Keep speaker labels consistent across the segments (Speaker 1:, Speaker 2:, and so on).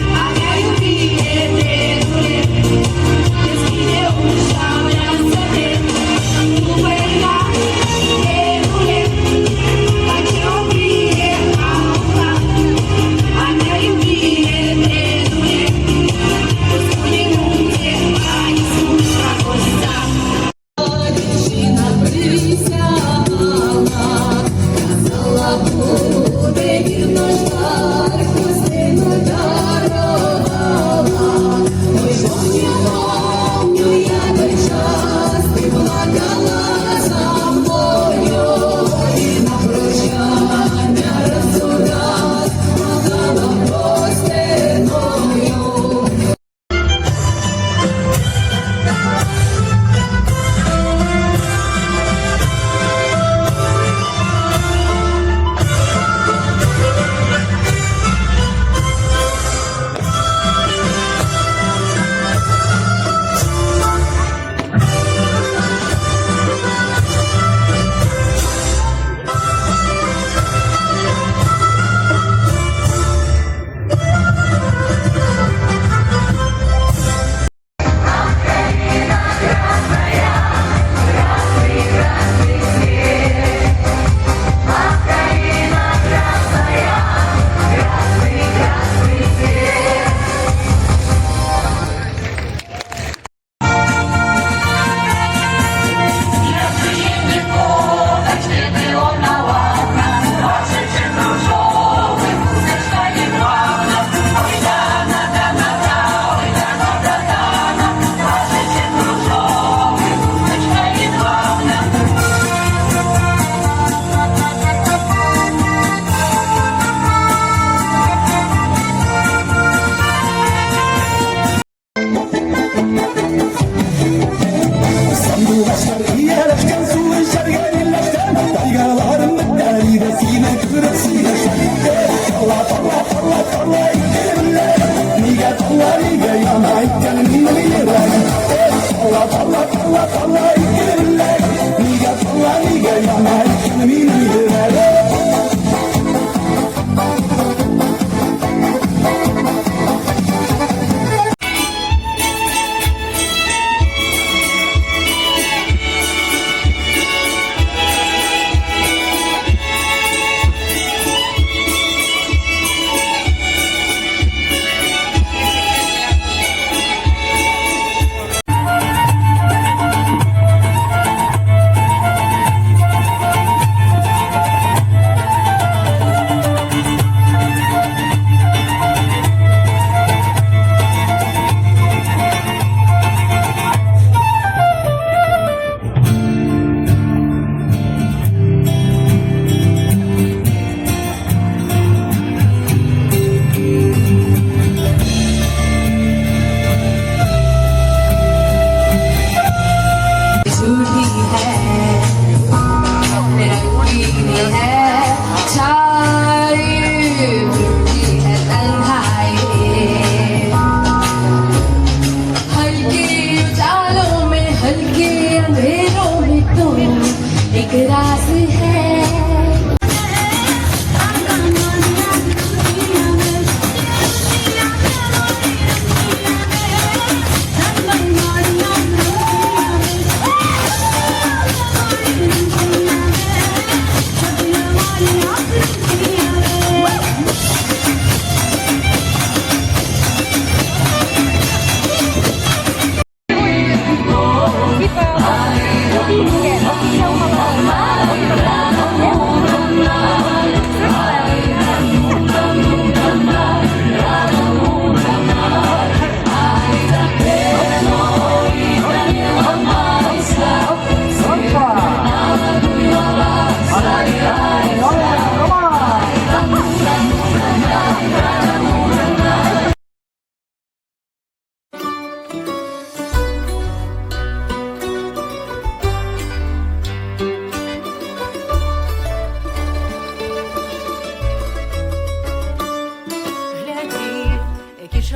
Speaker 1: Моя любимая,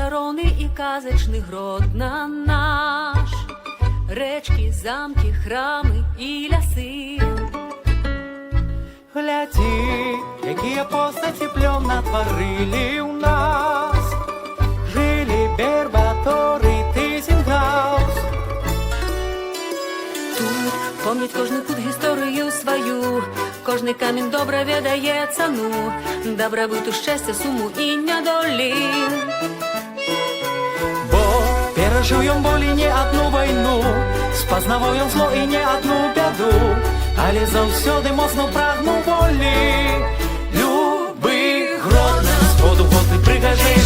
Speaker 1: чаровний і казочний Гродно наш, речки, замки, храми і ляси.
Speaker 2: Гляди, якія постаті плён натварили у нас. Жили Бербатори, Тизенгаус.
Speaker 1: Тут помнить кожний кут історію свою, кожний камінь добре ведає цану, добробуту, щастя, суму і нядолі.
Speaker 2: Бо перажыў ён болей не адну вайну, спазнаваў ён зло і не адну бяду, але заўсёды моцно прагнуў волі. Любы Гродно, з году год ты прыгажэеш